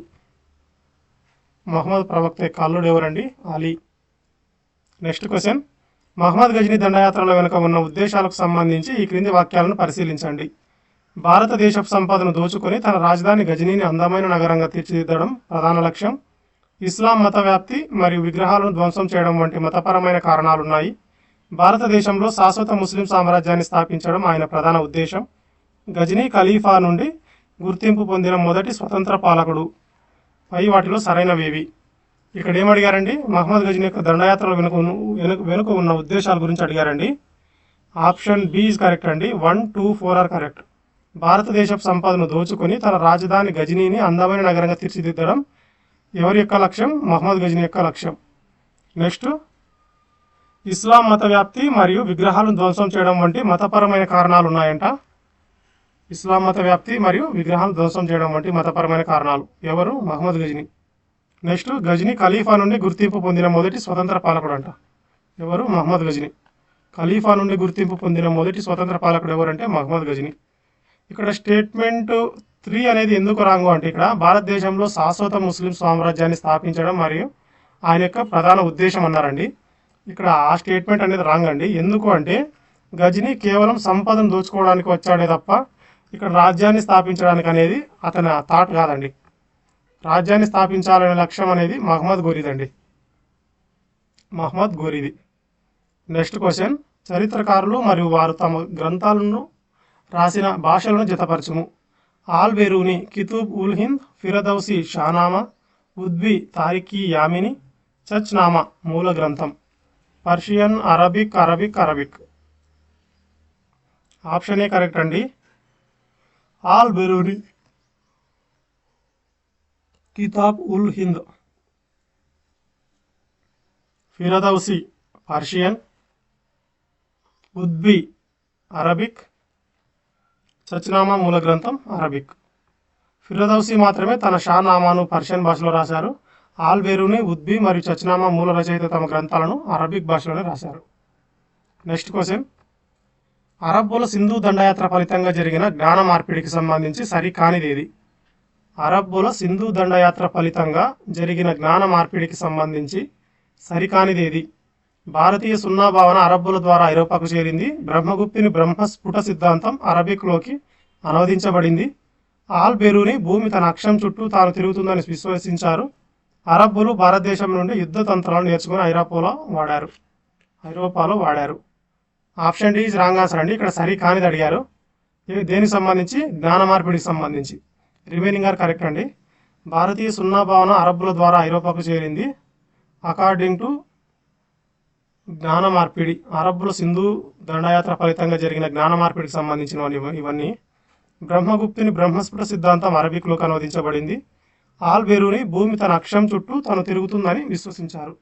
Speaker 1: మహమ్మద్ ప్రవక్త యొక్క అల్లుడు ఎవరండి? అలీ. నెక్స్ట్ క్వశ్చన్, మహమ్మద్ గజనీ దండయాత్రల వెనుక ఉన్న ఉద్దేశాలకు సంబంధించి ఈ క్రింది వాక్యాలను పరిశీలించండి. భారతదేశపు సంపదను దోచుకొని తన రాజధాని గజనీని అందమైన నగరంగా తీర్చిదిద్దడం ప్రధాన లక్ష్యం. ఇస్లాం మత వ్యాప్తి మరియు విగ్రహాలను ధ్వంసం చేయడం వంటి మతపరమైన కారణాలున్నాయి. భారతదేశంలో శాశ్వత ముస్లిం సామ్రాజ్యాన్ని స్థాపించడం ఆయన ప్రధాన ఉద్దేశం. గజనీ ఖలీఫా నుండి గుర్తింపు పొందిన మొదటి స్వతంత్ర పాలకుడు. పై వాటిలో సరైనవేవి? ఇక్కడ ఏమడిగారండి? మహమ్మద్ గజనీ యొక్క దండయాత్రల వెనుక ఉన్న ఉద్దేశాల గురించి అడిగారండి. ఆప్షన్ బి ఈజ్ కరెక్ట్ అండి. 1, 2, 4 ఆర్ కరెక్ట్. భారతదేశపు సంపదను దోచుకొని తన రాజధాని గజనీని అందమైన నగరంగా తీర్చిదిద్దడం ఎవరి యొక్క లక్ష్యం? మహమ్మద్ గజనీ యొక్క లక్ష్యం. నెక్స్ట్, ఇస్లాం మత వ్యాప్తి మరియు విగ్రహాలను ధ్వంసం చేయడం వంటి మతపరమైన కారణాలు ఉన్నాయంట. ఇస్లాం మత వ్యాప్తి మరియు విగ్రహాలను ధ్వంసం చేయడం వంటి మతపరమైన కారణాలు. ఎవరు? మహమ్మద్ గజనీ. నెక్స్ట్, గజనీ ఖలీఫా నుండి గుర్తింపు పొందిన మొదటి స్వతంత్ర పాలకుడు అంట. ఎవరు? మహమ్మద్ గజనీ. ఖలీఫా నుండి గుర్తింపు పొందిన మొదటి స్వతంత్ర పాలకుడు ఎవరంటే మహమ్మద్ గజనీ. ఇక్కడ స్టేట్మెంట్ 3 అనేది ఎందుకు రాంగు అంటే, ఇక్కడ భారతదేశంలో శాశ్వత ముస్లిం సామ్రాజ్యాన్ని స్థాపించడం మరియు ఆయన యొక్క ప్రధాన ఉద్దేశం అన్నారండి. ఇక్కడ ఆ స్టేట్మెంట్ అనేది రాంగ్ అండి. ఎందుకు అంటే, గజనీ కేవలం సంపదను దోచుకోవడానికి వచ్చాడే తప్ప ఇక్కడ రాజ్యాన్ని స్థాపించడానికి అనేది అతని థాట్ కాదండి. రాజ్యాన్ని స్థాపించాలనే లక్ష్యం అనేది మహమ్మద్ గోరీదండి. మహమ్మద్ గోరీది. నెక్స్ట్ క్వశ్చన్, చరిత్రకారులు మరియు వారు తమ గ్రంథాలను రాసిన భాషలను జతపరచుము. ఆల్ బెరూని కితూబ్ ఉల్ హింద్, ఫిరదౌసి షానామా, ఉద్బి తారిఖీ యామిని, చచ్నామా మూల గ్రంథం. Persian, Arabic, Arabic, Arabic. Option A correct అండి. All Beruni కితాబ్ ul Hind, ఫిరదౌసి Persian, ఉద్బి Arabic, చచ్నామా మూల గ్రంథం అరబిక్. ఫిరదౌసి మాత్రమే తన షానామాను పర్షియన్ భాషలో రాశారు. ఆల్ బెరూని, ఉద్బి మరియు చచ్నామా మూల రచయిత తమ గ్రంథాలను అరబిక్ భాషలోనే రాశారు. నెక్స్ట్ క్వశ్చన్, అరబ్బుల సింధు దండయాత్ర ఫలితంగా జరిగిన జ్ఞాన మార్పిడికి సంబంధించి సరికానిదేది? అరబ్బుల సింధు దండయాత్ర ఫలితంగా జరిగిన జ్ఞాన మార్పిడికి సంబంధించి సరికానిదేది? భారతీయ సున్నా భావన అరబ్బుల ద్వారా ఐరోపాకు చేరింది. బ్రహ్మగుప్తుని బ్రహ్మస్ఫుట సిద్ధాంతం అరబిక్లోకి అనువదించబడింది. ఆల్ బెరూని భూమి తన అక్షం చుట్టూ తాను తిరుగుతుందని విశ్వసించారు. అరబ్బులు భారతదేశం నుండి యుద్ధ తంత్రాలను నేర్చుకుని ఐరోపాలో వాడారు. Option D is wrong answer అండి. ఇక్కడ సరి కానిది అడిగారు. దేనికి సంబంధించి? జ్ఞాన మార్పిడికి సంబంధించి. రిమైనింగ్ ఆర్ కరెక్ట్ అండి. భారతీయ సున్నా భావన అరబ్బుల ద్వారా ఐరోపాకు చేరింది. అకార్డింగ్ టు జ్ఞాన మార్పిడి, అరబ్బుల సింధు దండయాత్ర ఫలితంగా జరిగిన జ్ఞాన మార్పిడికి సంబంధించినవి ఇవన్నీ. బ్రహ్మగుప్తుని బ్రహ్మస్ఫుట సిద్ధాంతం అరబిక్లోకి అనువదించబడింది. ఆల్ బెరూని భూమి తన అక్షం చుట్టూ తను తిరుగుతుందని విశ్వసించారు.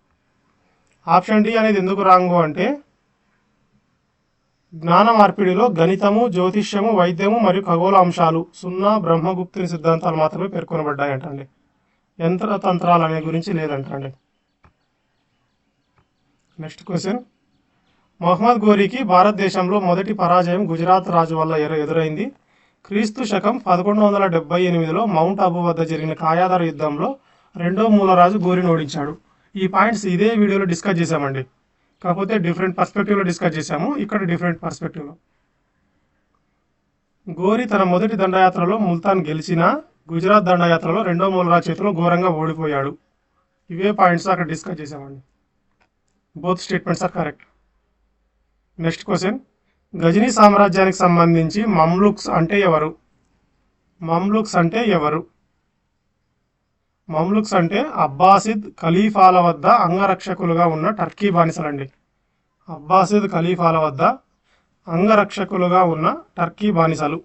Speaker 1: ఆప్షన్ డి అనేది ఎందుకు రాంగు అంటే, జ్ఞాన మార్పిడిలో గణితము, జ్యోతిష్యము, వైద్యము మరియు ఖగోళ అంశాలు సున్నా బ్రహ్మగుప్తుని సిద్ధాంతాలు మాత్రమే పేర్కొనబడ్డాయంటండి. యంత్రతంత్రాలు అనే గురించి లేదంటండి. నెక్స్ట్ క్వశ్చన్, మహమ్మద్ గోరీకి భారతదేశంలో మొదటి పరాజయం గుజరాత్ రాజు వల్ల ఎదురైంది. క్రీస్తు శకం 1178లో మౌంట్ అబూ వద్ద జరిగిన కాయాదార యుద్ధంలో రెండో మూలరాజు గోరీని ఓడించాడు. ఈ పాయింట్స్ ఇదే వీడియోలో డిస్కస్ చేశామండి. కాకపోతే డిఫరెంట్ పర్స్పెక్టివ్లో డిస్కస్ చేశాము. ఇక్కడ డిఫరెంట్ పర్స్పెక్టివ్లో. గోరీ తన మొదటి దండయాత్రలో ముల్తాన్ గెలిచిన గుజరాత్ దండయాత్రలో రెండో మూలరాజు చేతిలో ఘోరంగా ఓడిపోయాడు. ఇవే పాయింట్స్ అక్కడ డిస్కస్ చేశామండి. Both statements are correct. Next question, Ghazni సామ్రాజ్యానికి సంబంధించి మమ్లుక్స్ అంటే ఎవరు? మమ్లుక్స్ అంటే ఎవరు? మమ్లుక్స్ అంటే అబ్బాసిద్ ఖలీఫాల వద్ద అంగరక్షకులుగా ఉన్న టర్కీ బానిసలండి. అబ్బాసిద్ ఖలీఫాల వద్ద అంగరక్షకులుగా ఉన్న టర్కీ బానిసలు.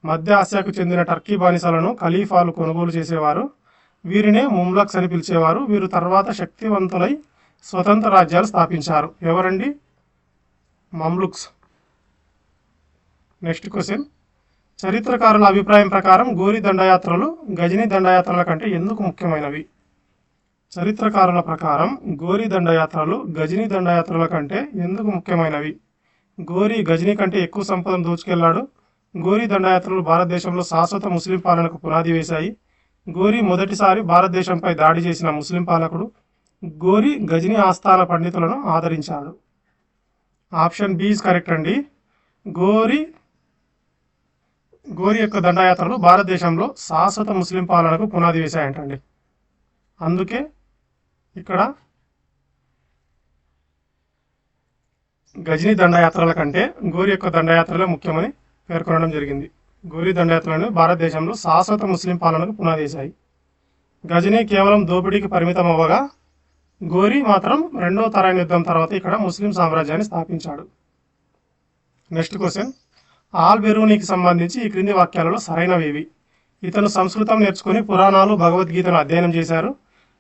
Speaker 1: మధ్య ఆసియాకు చెందిన టర్కీ బానిసలను ఖలీఫాలు కొనుగోలు చేసేవారు. వీరినే ముమ్లక్స్ అని పిలిచేవారు. వీరు తర్వాత శక్తివంతులై స్వతంత్ర రాజ్యాలు స్థాపించారు. ఎవరండి? మమ్లుక్స్. నెక్స్ట్ క్వశ్చన్, చరిత్రకారుల అభిప్రాయం ప్రకారం గోరీ దండయాత్రలు గజనీ దండయాత్రల కంటే ఎందుకు ముఖ్యమైనవి? చరిత్రకారుల ప్రకారం గోరీ దండయాత్రలు గజనీ దండయాత్రల కంటే ఎందుకు ముఖ్యమైనవి? గోరీ గజనీ కంటే ఎక్కువ సంపదను దోచుకెళ్లాడు. గోరీ దండయాత్రలు భారతదేశంలో శాశ్వత ముస్లిం పాలనకు పునాది వేశాయి. గోరీ మొదటిసారి భారతదేశంపై దాడి చేసిన ముస్లిం పాలకుడు. గోరీ గజనీ ఆస్థాన పండితులను ఆదరించాడు. ఆప్షన్ బి ఇస్ కరెక్ట్ అండి. గోరీ యొక్క దండయాత్రలు భారతదేశంలో శాశ్వత ముస్లిం పాలనకు పునాది వేశాయంటండి. అందుకే ఇక్కడ గజనీ దండయాత్రల కంటే గోరీ యొక్క దండయాత్రలే ముఖ్యమని పేర్కొనడం జరిగింది. గోరీ దండయాత్రలను భారతదేశంలో శాశ్వత ముస్లిం పాలనకు పునాది వేశాయి. గజనీ కేవలం దోపిడీకి పరిమితం అవ్వగా గోరీ మాత్రం రెండవ తరాయిన్ యుద్ధం తర్వాత ఇక్కడ ముస్లిం సామ్రాజ్యాన్ని స్థాపించాడు. నెక్స్ట్ క్వశ్చన్, ఆల్ బెరూనీకి సంబంధించి ఈ క్రింది వాక్యాలలో సరైనవేవి? ఇతను సంస్కృతం నేర్చుకుని పురాణాలు భగవద్గీతను అధ్యయనం చేశారు.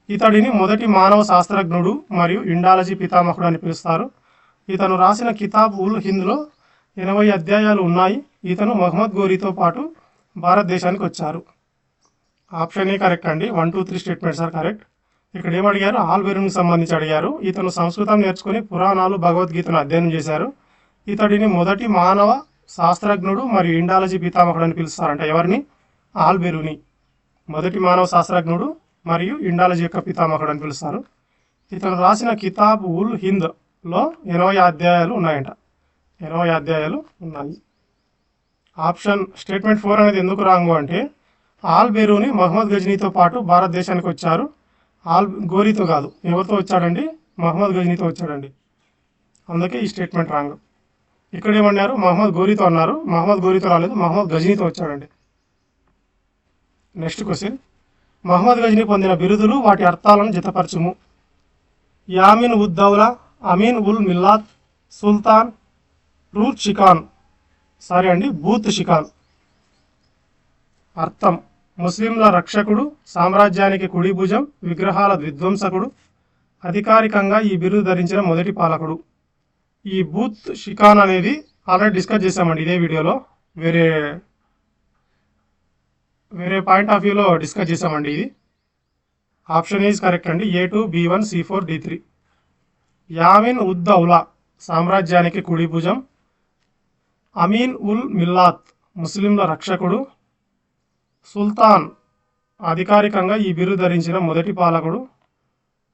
Speaker 1: ఇతడిని మొదటి మానవ శాస్త్రజ్ఞుడు మరియు ఇండాలజీ పితామహుడు అని పిలుస్తారు. ఇతను రాసిన కితాబ్ ఉల్ హింద్లో 80 అధ్యాయాలు ఉన్నాయి. ఇతను మహమ్మద్ గోరీతో పాటు భారతదేశానికి వచ్చారు. ఆప్షన్ ఏ కరెక్ట్ అండి. 1, 2, 3 స్టేట్మెంట్స్ ఆర్ కరెక్ట్. ఇక్కడ ఏమడిగారు? ఆల్ బెరూన్కి సంబంధించి అడిగారు. ఇతను సంస్కృతం నేర్చుకుని పురాణాలు భగవద్గీతను అధ్యయనం చేశారు. ఇతడిని మొదటి మానవ శాస్త్రజ్ఞుడు మరియు ఇండాలజీ పితామహుడు అని పిలుస్తారంట. ఎవరిని? ఆల్ బెరూనీ. మొదటి మానవ శాస్త్రజ్ఞుడు మరియు ఇండాలజీ యొక్క పితామహుడు అని పిలుస్తారు. ఇతను రాసిన కితాబ్ ఉల్ హింద్లో 80 అధ్యాయాలు ఉన్నాయంట. 80 అధ్యాయాలు ఉన్నాయి. ఆప్షన్ స్టేట్మెంట్ 4 అనేది ఎందుకు రాంగు అంటే ఆల్ బెరూనీ మహమ్మద్ గజనీతో పాటు భారతదేశానికి వచ్చారు. గోరీతో కాదు. ఎవరితో వచ్చాడండి? మహమ్మద్ గజనీతో వచ్చాడండి. అందుకే ఈ స్టేట్మెంట్ రాంగ్. ఇక్కడ ఏమన్నారు? మహమ్మద్ గోరీతో అన్నారు. మహమ్మద్ గోరీతో రాలేదు, మహమ్మద్ గజనీతో వచ్చాడండి. నెక్స్ట్ క్వశ్చన్, మహమ్మద్ గజనీ పొందిన బిరుదులు వాటి అర్థాలను జతపరచుము. యామిన్ ఉద్ దౌలా, అమీన్ ఉల్ మిల్లాత్, సుల్తాన్, రూత్ షికాన్. సారీ అండి, బూత్ షికాన్. అర్థం: ముస్లింల రక్షకుడు, సామ్రాజ్యానికి కుడి భుజం, విగ్రహాల విధ్వంసకుడు. అధికారికంగా ఈ బిరుదు ధరించిన మొదటి పాలకుడు. ఈ బూత్ షికాన్ అనేది ఆల్రెడీ డిస్కస్ చేసామండి ఇదే వీడియోలో. వేరే పాయింట్ ఆఫ్ వ్యూలో డిస్కస్ చేసామండి ఇది. ఆప్షన్ ఈజ్ కరెక్ట్ అండి. A2, B1, C4, D3. Yamin ఉద్ దౌలా సామ్రాజ్యానికి కుడి భుజం. అమీన్ ఉల్ మిల్లాత్ ముస్లింల రక్షకుడు. సుల్తాన్ అధికారికంగా ఈ బిరుదు ధరించిన మొదటి పాలకుడు.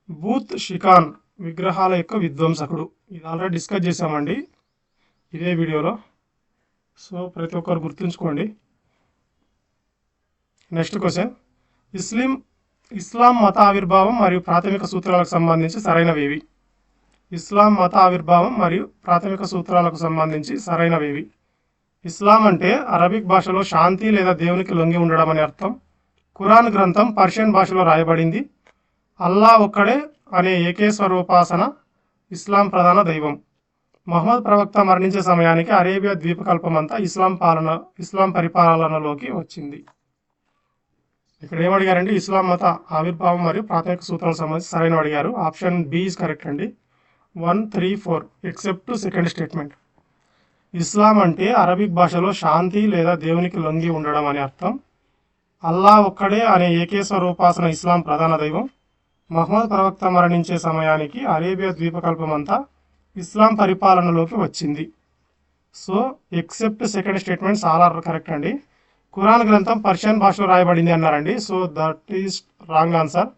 Speaker 1: బూత్ షికాన్ విగ్రహాల యొక్క విధ్వంసకుడు. ఇది ఆల్రెడీ డిస్కస్ చేసామండి ఇదే వీడియోలో. సో ప్రతి ఒక్కరు గుర్తుంచుకోండి. నెక్స్ట్ క్వశ్చన్, ఇస్లాం మత ఆవిర్భావం మరియు ప్రాథమిక సూత్రాలకు సంబంధించి సరైనవేవి? ఇస్లాం మత ఆవిర్భావం మరియు ప్రాథమిక సూత్రాలకు సంబంధించి సరైనవేవి? ఇస్లాం అంటే అరబిక్ భాషలో శాంతి లేదా దేవునికి లొంగి ఉండడం అని అర్థం. ఖురాన్ గ్రంథం పర్షియన్ భాషలో రాయబడింది. అల్లా ఒక్కడే అనే ఏకేశ్వరోపాసన ఇస్లాం ప్రధాన దైవం. మహమ్మద్ ప్రవక్త మరణించే సమయానికి అరేబియా ద్వీపకల్పమంతా ఇస్లాం పరిపాలనలోకి వచ్చింది. ఇక్కడ ఏమడిగారండి? ఇస్లాం మత ఆవిర్భావం మరియు ప్రాథమిక సూత్రాలకు సంబంధించి సరైన అడిగారు. ఆప్షన్ బి ఇస్ కరెక్ట్ అండి. 1, 3, 4 ఎక్సెప్ట్ సెకండ్ స్టేట్మెంట్. ఇస్లాం అంటే అరబిక్ భాషలో శాంతి లేదా దేవునికి లొంగి ఉండడం అని అర్థం. అల్లా ఒక్కడే అనే ఏకేశ్వరోపాసన ఇస్లాం ప్రధాన దైవం. మహమ్మద్ ప్రవక్త మరణించే సమయానికి అరేబియా ద్వీపకల్పమంతా ఇస్లాం పరిపాలనలోకి వచ్చింది. So except second statements all are correct అండి. ఖురాన్ గ్రంథం పర్షియన్ భాషలో రాయబడింది అన్నారండి. So that is wrong answer.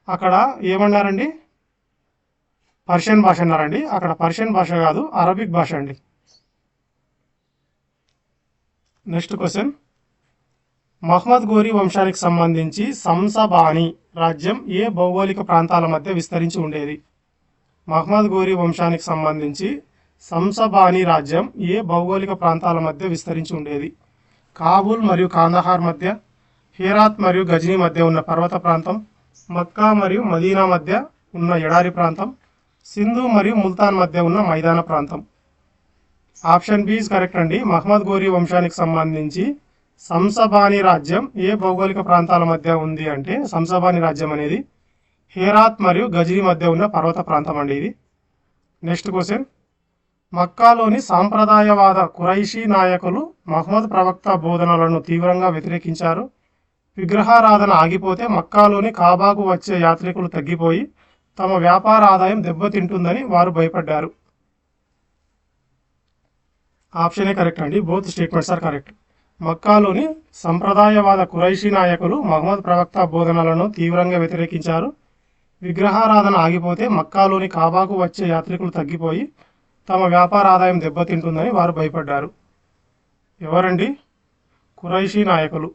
Speaker 1: అక్కడ ఏమన్నారండి? పర్షియన్ భాష అన్నారండి. అక్కడ పర్షియన్ భాష కాదు, అరబిక్ భాష అండి. నెక్స్ట్ క్వశ్చన్, మహమ్మద్ గోరీ వంశానికి సంబంధించి సంసబానీ రాజ్యం ఏ భౌగోళిక ప్రాంతాల మధ్య విస్తరించి ఉండేది? మహమ్మద్ గోరీ వంశానికి సంబంధించి సంసబానీ రాజ్యం ఏ భౌగోళిక ప్రాంతాల మధ్య విస్తరించి ఉండేది? కాబూల్ మరియు కాందహార్ మధ్య, హేరాత్ మరియు గజనీ మధ్య ఉన్న పర్వత ప్రాంతం, మక్కా మరియు మదీనా మధ్య ఉన్న ఎడారి ప్రాంతం, సింధు మరియు ముల్తాన్ మధ్య ఉన్న మైదాన ప్రాంతం. ఆప్షన్ బి ఇస్ కరెక్ట్ అండి. మహమ్మద్ గోరీ వంశానికి సంబంధించి సంసబానీ రాజ్యం ఏ భౌగోళిక ప్రాంతాల మధ్య ఉంది అంటే సంసబానీ రాజ్యం అనేది హేరాత్ మరియు గజనీ మధ్య ఉన్న పర్వత ప్రాంతం అండి ఇది. నెక్స్ట్ క్వశ్చన్, మక్కాలోని సాంప్రదాయవాద ఖురైషీ నాయకులు మహమ్మద్ ప్రవక్త బోధనలను తీవ్రంగా వ్యతిరేకించారు. విగ్రహారాధన ఆగిపోతే మక్కాలోని కాబాకు వచ్చే యాత్రికులు తగ్గిపోయి తమ వ్యాపార ఆదాయం దెబ్బతింటుందని వారు భయపడ్డారు. ఆప్షనే కరెక్ట్ అండి. Both statements are correct. మక్కాలోని సంప్రదాయవాద కురైషీ నాయకులు మహమ్మద్ ప్రవక్త బోధనలను తీవ్రంగా వ్యతిరేకించారు. విగ్రహారాధన ఆగిపోతే మక్కాలోని కాబాకు వచ్చే యాత్రికులు తగ్గిపోయి తమ వ్యాపార ఆదాయం దెబ్బతింటుందని వారు భయపడ్డారు. ఎవరండి? కురైషీ నాయకులు.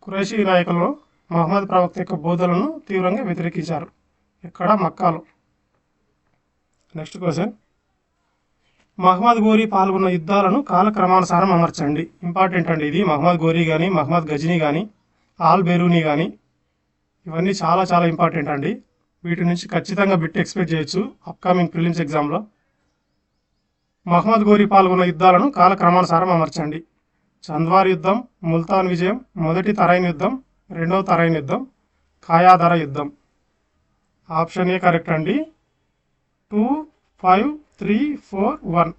Speaker 1: కురైషీ నాయకులు మహమ్మద్ ప్రవక్త యొక్క బోధనలను తీవ్రంగా వ్యతిరేకించారు. ఎక్కడ? మక్కాలో. Next question. మహమ్మద్ గోరీ పాల్గొన్న యుద్ధాలను కాలక్రమానుసారం అమర్చండి. ఇంపార్టెంట్ అండి ఇది. మహమ్మద్ గోరీ కానీ, మహమ్మద్ గజనీ కానీ, ఆల్ బెరూనీ కానీ, ఇవన్నీ చాలా చాలా ఇంపార్టెంట్ అండి. వీటి నుంచి ఖచ్చితంగా బిట్ ఎక్స్పెక్ట్ చేయొచ్చు అప్కమింగ్ ప్రిలిమ్స్ ఎగ్జామ్లో. మహమ్మద్ గోరీ పాల్గొన్న యుద్ధాలను కాలక్రమానుసారం అమర్చండి. చంద్వార్ యుద్ధం, ముల్తాన్ విజయం, మొదటి తరైన్ యుద్ధం, రెండవ తరైన్ యుద్ధం, కాయాధర యుద్ధం. ఆప్షన్ ఏ కరెక్ట్ అండి. 2, 5, 3, 4, 1.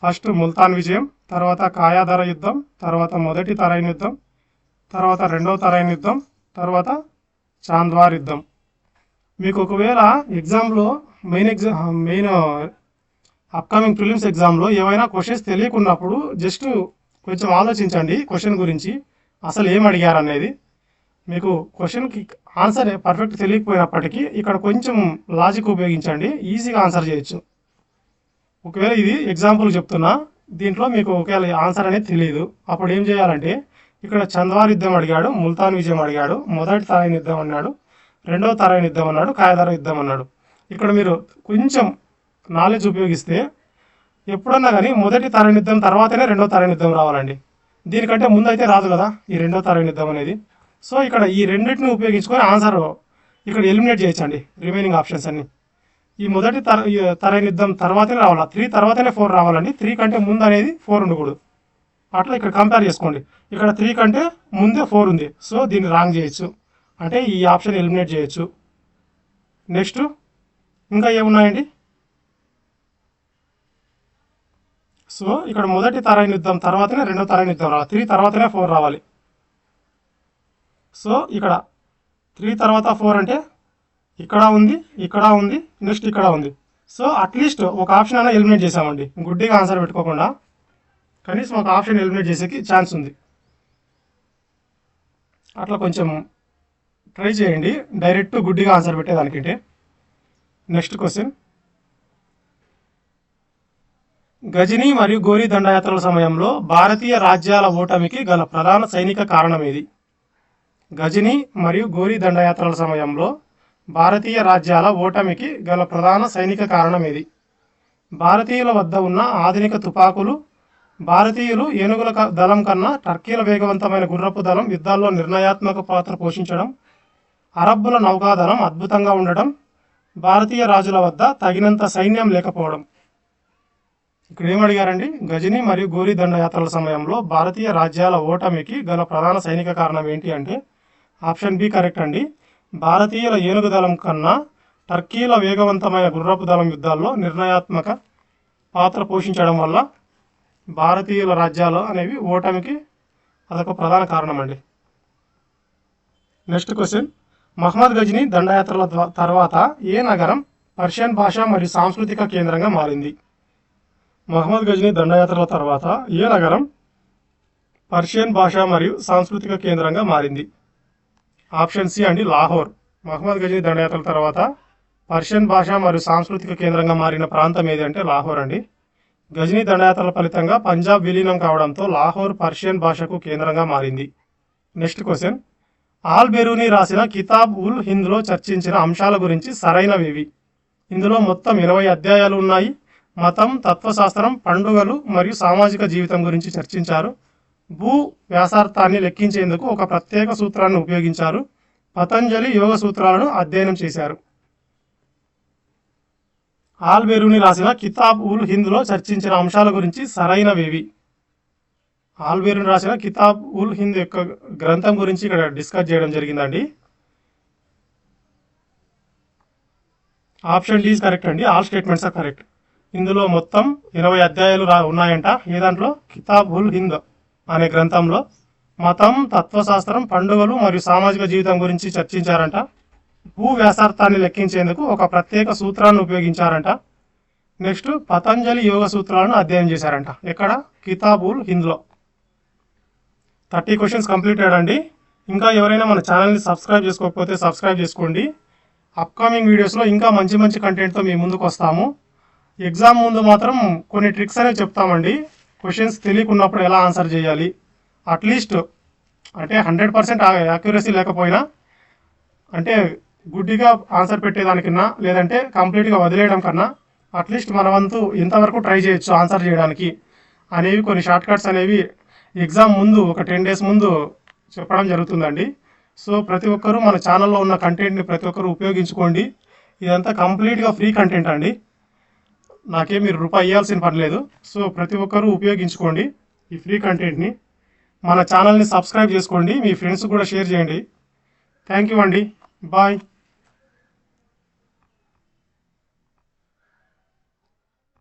Speaker 1: ఫస్ట్ ముల్తాన్ విజయం, తర్వాత కాయాధర యుద్ధం, తర్వాత మొదటి తరైన్ యుద్ధం, తర్వాత రెండవ తరైన్ యుద్ధం, తర్వాత చాంద్వార్ యుద్ధం. మీకు ఒకవేళ ఎగ్జామ్లో మెయిన్ అప్కమింగ్ ప్రిలిమ్స్ ఎగ్జామ్లో ఏవైనా క్వశ్చన్స్ తెలియకున్నప్పుడు జస్ట్ కొంచెం ఆలోచించండి క్వశ్చన్ గురించి, అసలు ఏం అడిగారు అనేది. మీకు క్వశ్చన్కి ఆన్సర్ పర్ఫెక్ట్ తెలియకపోయినప్పటికీ ఇక్కడ కొంచెం లాజిక్ ఉపయోగించండి, ఈజీగా ఆన్సర్ చేయొచ్చు. ఒకవేళ ఇది ఎగ్జాంపుల్ చెప్తున్నా, దీంట్లో మీకు ఒకవేళ ఆన్సర్ అనేది తెలియదు, అప్పుడు ఏం చేయాలంటే ఇక్కడ చంద్వార్ యుద్ధం అడిగాడు, ముల్తాన్ విజయం అడిగాడు, మొదటి తరైన్ యుద్ధం అన్నాడు, రెండవ తరైన్ యుద్ధం అన్నాడు, కాయధర యుద్ధం అన్నాడు. ఇక్కడ మీరు కొంచెం నాలెడ్జ్ ఉపయోగిస్తే ఎప్పుడన్నా కానీ మొదటి తరైన్ యుద్ధం తర్వాతనే రెండవ తరైన్ యుద్ధం రావాలండి. దీనికంటే ముందు అయితే రాదు కదా ఈ రెండవ తరైన్ యుద్ధం అనేది. సో ఇక్కడ ఈ రెండింటిని ఉపయోగించుకొని ఆన్సర్ ఇక్కడ ఎలిమినేట్ చేయొచ్చండి రిమైనింగ్ ఆప్షన్స్ అన్ని. ఈ మొదటి తరైన్ యుద్ధం తర్వాతనే రావాలా, 3 తర్వాతనే 4 రావాలండి. 3 కంటే ముందు అనేది 4 ఉండకూడదు. అట్లా ఇక్కడ కంపేర్ చేసుకోండి. ఇక్కడ 3 కంటే ముందే 4 ఉంది, సో దీన్ని రాంగ్ చేయొచ్చు, అంటే ఈ ఆప్షన్ ఎలిమినేట్ చేయొచ్చు. నెక్స్ట్ ఇంకా ఏమున్నాయండి? సో ఇక్కడ మొదటి తరైన్ యుద్ధం తర్వాతనే రెండో తరైన్ యుద్ధం రావాలి, 3 తర్వాతనే 4 రావాలి. సో ఇక్కడ 3 తర్వాత 4 అంటే ఇక్కడ ఉంది, ఇక్కడ ఉంది, నెక్స్ట్ ఇక్కడ ఉంది. సో అట్లీస్ట్ ఒక ఆప్షన్ అయినా ఎలిమినేట్ చేసామండి, గుడ్డిగా ఆన్సర్ పెట్టుకోకుండా కనీసం ఒక ఆప్షన్ ఎలిమినేట్ చేసేకి ఛాన్స్ ఉంది. అట్లా కొంచెం ట్రై చేయండి డైరెక్ట్ గుడ్డిగా ఆన్సర్ పెట్టేదానికంటే. Next question. గజనీ మరియు గోరీ దండయాత్రల సమయంలో భారతీయ రాజ్యాల ఓటమికి గల ప్రధాన సైనిక కారణం ఏది? గజనీ మరియు గోరీ దండయాత్రల సమయంలో భారతీయ రాజ్యాల ఓటమికి గల ప్రధాన సైనిక కారణం ఏది? భారతీయుల వద్ద ఉన్న ఆధునిక తుపాకులు, భారతీయులు ఏనుగుల దళం కన్నా టర్కీల వేగవంతమైన గుర్రపు దళం యుద్ధాల్లో నిర్ణయాత్మక పాత్ర పోషించడం, అరబ్బుల నౌకాదళం అద్భుతంగా ఉండటం, భారతీయ రాజుల వద్ద తగినంత సైన్యం లేకపోవడం. ఇక్కడ ఏమడిగారండి? గజనీ మరియు గోరీ దండయాత్రల సమయంలో భారతీయ రాజ్యాల ఓటమికి గల ప్రధాన సైనిక కారణం ఏంటి అంటే ఆప్షన్ బి కరెక్ట్ అండి. భారతీయుల ఏనుగు దళం కన్నా టర్కీల వేగవంతమైన గుర్రపు దళం యుద్ధాల్లో నిర్ణయాత్మక పాత్ర పోషించడం వల్ల భారతీయుల రాజ్యాలు అనేవి ఓటమికి అదొక ప్రధాన కారణం అండి. Next question. మహమ్మద్ గజనీ దండయాత్రల తర్వాత ఏ నగరం పర్షియన్ భాష మరియు సాంస్కృతిక కేంద్రంగా మారింది? మహమ్మద్ గజనీ దండయాత్రల తర్వాత ఏ నగరం పర్షియన్ భాష మరియు సాంస్కృతిక కేంద్రంగా మారింది? ఆప్షన్ సి అండి, లాహోర్. మహమ్మద్ గజనీ దండయాత్రల తర్వాత పర్షియన్ భాష మరియు సాంస్కృతిక కేంద్రంగా మారిన ప్రాంతం ఏది అంటే లాహోర్ అండి. గజనీ దండయాత్రల ఫలితంగా పంజాబ్ విలీనం కావడంతో లాహోర్ పర్షియన్ భాషకు కేంద్రంగా మారింది. Next question. ఆల్ బెరూనీ రాసిన కితాబ్ ఉల్ హింద్లో చర్చించిన అంశాల గురించి సరైనవేవి? ఇందులో మొత్తం 20 అధ్యాయాలు ఉన్నాయి. మతం, తత్వశాస్త్రం, పండుగలు మరియు సామాజిక జీవితం గురించి చర్చించారు. భూ వ్యాసార్థాన్ని లెక్కించేందుకు ఒక ప్రత్యేక సూత్రాన్ని ఉపయోగించారు. పతంజలి యోగ సూత్రాలను అధ్యయనం చేశారు. ఆల్ బెరూనీ రాసిన కితాబ్ ఉల్ హింద్లో చర్చించిన అంశాల గురించి సరైనవేవి? ఆల్ బెరూనీ రాసిన కితాబ్ ఉల్ హింద్ యొక్క గ్రంథం గురించి ఇక్కడ డిస్కస్ చేయడం జరిగిందండి. ఆప్షన్ డి ఈజ్ కరెక్ట్ అండి. All statements are correct. ఇందులో మొత్తం 20 అధ్యాయాలు ఉన్నాయంట. ఏ దాంట్లో? కితాబ్ ఉల్ హింద్ అనే గ్రంథంలో మతం, తత్వశాస్త్రం, పండుగలు మరియు సామాజిక జీవితం గురించి చర్చించారంట. భూ వ్యాసార్థాన్ని లెక్కించేందుకు ఒక ప్రత్యేక సూత్రాన్ని ఉపయోగించారంట. నెక్స్ట్ పతంజలి యోగ సూత్రాలను అధ్యయనం చేశారంట. ఎక్కడ? కితాబుల్ హింద్లో. 30 క్వశ్చన్స్ కంప్లీటెడ్ అండి. ఇంకా ఎవరైనా మన ఛానల్ని సబ్స్క్రైబ్ చేసుకోకపోతే సబ్స్క్రైబ్ చేసుకోండి. అప్కమింగ్ వీడియోస్లో ఇంకా మంచి మంచి కంటెంట్తో మీ ముందుకు వస్తాము. ఎగ్జామ్ ముందు మాత్రం కొన్ని ట్రిక్స్ అనేవి చెప్తామండి. క్వశ్చన్స్ తెలియకున్నప్పుడు ఎలా ఆన్సర్ చేయాలి, అట్లీస్ట్ అంటే 100% యాక్యురసీ లేకపోయినా, అంటే గుడ్డిగా ఆన్సర్ పెట్టేదానికన్నా లేదంటే కంప్లీట్గా వదిలేయడం కన్నా అట్లీస్ట్ మన వంతు ఇంతవరకు ట్రై చేయొచ్చు ఆన్సర్ చేయడానికి అనేవి కొన్ని షార్ట్ కట్స్ అనేవి ఎగ్జామ్ ముందు ఒక 10 days ముందు చెప్పడం జరుగుతుందండి. సో ప్రతి ఒక్కరూ మన ఛానల్లో ఉన్న కంటెంట్ని ప్రతి ఒక్కరూ ఉపయోగించుకోండి. ఇదంతా కంప్లీట్గా ఫ్రీ కంటెంట్ అండి. నాకే మీరు రూపాయి ఇవ్వాల్సిన పని లేదు. సో ప్రతి ఒక్కరూ ఉపయోగించుకోండి ఈ ఫ్రీ కంటెంట్ని. మన ఛానల్ని సబ్స్క్రైబ్ చేసుకోండి, మీ ఫ్రెండ్స్ కూడా షేర్ చేయండి. థ్యాంక్ యూ అండి. బాయ్.